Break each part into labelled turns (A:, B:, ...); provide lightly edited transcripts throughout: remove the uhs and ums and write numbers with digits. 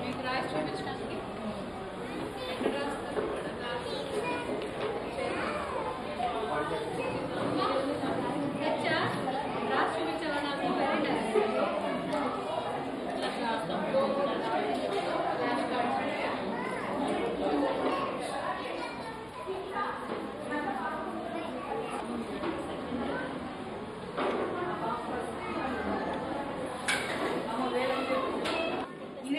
A: మీకు రాసి చూపించడానికి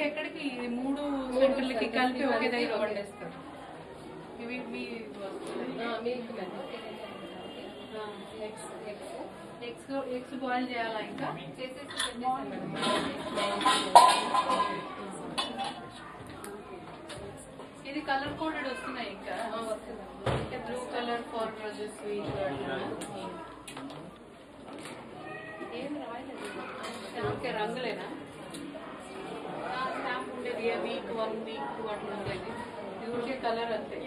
A: ఇవి ఎక్కడికి 3 సెంటర్లకి కలిపి ఒకే దగ్గర వండేస్తారు. ఇవి మీ ఎగ్స్ బాయిల్ చేయాలా ఇంకా ఇది కలర్ కోడెడ్ వస్తున్నాయి ఇంకా బ్లూ కలర్ ఫార్ స్వీట్ ఏం రాయలేదు రంగులేనా స్టాంప్ ఉండేది వీక్ 1 వీక్ 1 ఉండేది ఇది ఉంటే కలర్ అంతే.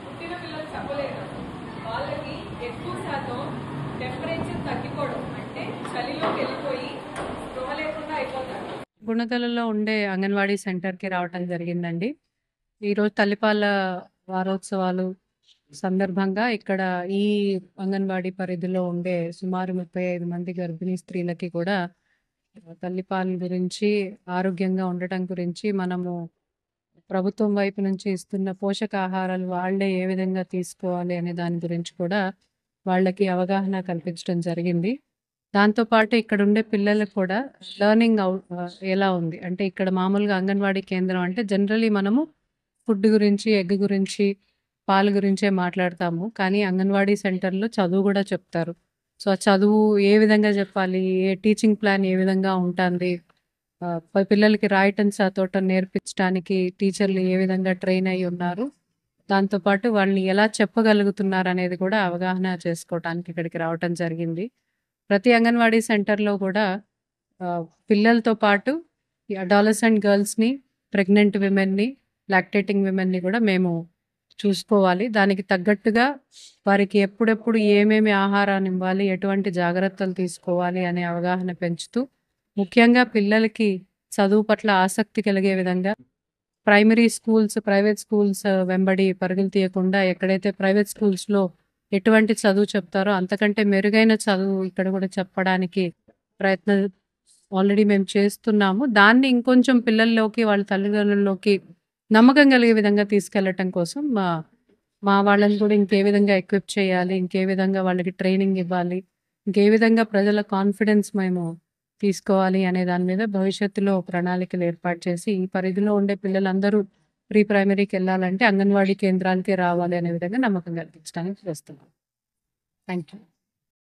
A: పుట్టిన పిల్లలు చెప్పలేరు, వాళ్ళకి ఎక్కువ శాతం టెంపరేచర్ తగ్గిపోవడం అంటే చలిలోకి వెళ్ళిపోయి స్పృహ లేకుండా అయిపోతారు. గుణదలలో ఉండే అంగన్వాడీ సెంటర్కి రావటం జరిగిందండి. ఈరోజు తల్లిపాల వారోత్సవాలు సందర్భంగా ఇక్కడ ఈ అంగన్వాడీ పరిధిలో ఉండే సుమారు 35 మంది గర్భిణీ స్త్రీలకి కూడా తల్లిపాల గురించి, ఆరోగ్యంగా ఉండటం గురించి, మనము ప్రభుత్వం వైపు నుంచి ఇస్తున్న పోషకాహారాలు వాళ్ళే ఏ విధంగా తీసుకోవాలి అనే దాని గురించి కూడా వాళ్ళకి అవగాహన కల్పించడం జరిగింది. దాంతోపాటు ఇక్కడ ఉండే పిల్లలకు కూడా లెర్నింగ్ ఎలా ఉంది అంటే, ఇక్కడ మామూలుగా అంగన్వాడీ కేంద్రం అంటే జనరలీ మనము ఫుడ్ గురించి, ఎగ్ గురించి, పాలు గురించే మాట్లాడతాము. కానీ అంగన్వాడీ సెంటర్లో చదువు కూడా చెప్తారు. సో ఆ చదువు ఏ విధంగా చెప్పాలి, ఏ టీచింగ్ ప్లాన్ ఏ విధంగా ఉంటుంది, పిల్లలకి రాయటం చదవటం నేర్పించడానికి టీచర్లు ఏ విధంగా ట్రైన్ అయి ఉన్నారు, దాంతోపాటు వాళ్ళని ఎలా చెప్పగలుగుతున్నారు అనేది కూడా అవగాహన చేసుకోవటానికి ఇక్కడికి రావటం జరిగింది. ప్రతి అంగన్వాడీ సెంటర్లో కూడా పిల్లలతో పాటు ఈ అడాలసెంట్ గర్ల్స్ని, ప్రెగ్నెంట్ విమెన్ని, లాక్టేటింగ్ విమెన్ని కూడా మేము చూసుకోవాలి. దానికి తగ్గట్టుగా వారికి ఎప్పుడెప్పుడు ఏమేమి ఆహారాన్ని ఇవ్వాలి, ఎటువంటి జాగ్రత్తలు తీసుకోవాలి అనే అవగాహన పెంచుతూ, ముఖ్యంగా పిల్లలకి చదువు పట్ల ఆసక్తి కలిగే విధంగా ప్రైమరీ స్కూల్స్, ప్రైవేట్ స్కూల్స్ వెంబడి పరుగులు తీయకుండా ఎక్కడైతే ప్రైవేట్ స్కూల్స్లో ఎటువంటి చదువు చెప్తారో అంతకంటే మెరుగైన చదువు ఇక్కడ కూడా చెప్పడానికి ప్రయత్నం ఆల్రెడీ మేము చేస్తున్నాము. దాన్ని ఇంకొంచెం పిల్లల్లోకి, వాళ్ళ తల్లిదండ్రుల్లోకి నమ్మకం కలిగే విధంగా తీసుకెళ్లటం కోసం మా వాళ్ళని కూడా ఇంకే విధంగా ఎక్విప్ చేయాలి, ఇంకే విధంగా వాళ్ళకి ట్రైనింగ్ ఇవ్వాలి, ఇంకే విధంగా ప్రజల కాన్ఫిడెన్స్ మేము తీసుకోవాలి అనే దాని మీద భవిష్యత్తులో ప్రణాళికలు ఏర్పాటు చేసి, ఈ పరిధిలో ఉండే పిల్లలందరూ ప్రీ ప్రైమరీకి వెళ్ళాలంటే అంగన్వాడీ కేంద్రాలకే రావాలి అనే విధంగా నమ్మకం కల్పించడానికి చేస్తున్నాం. Thank you.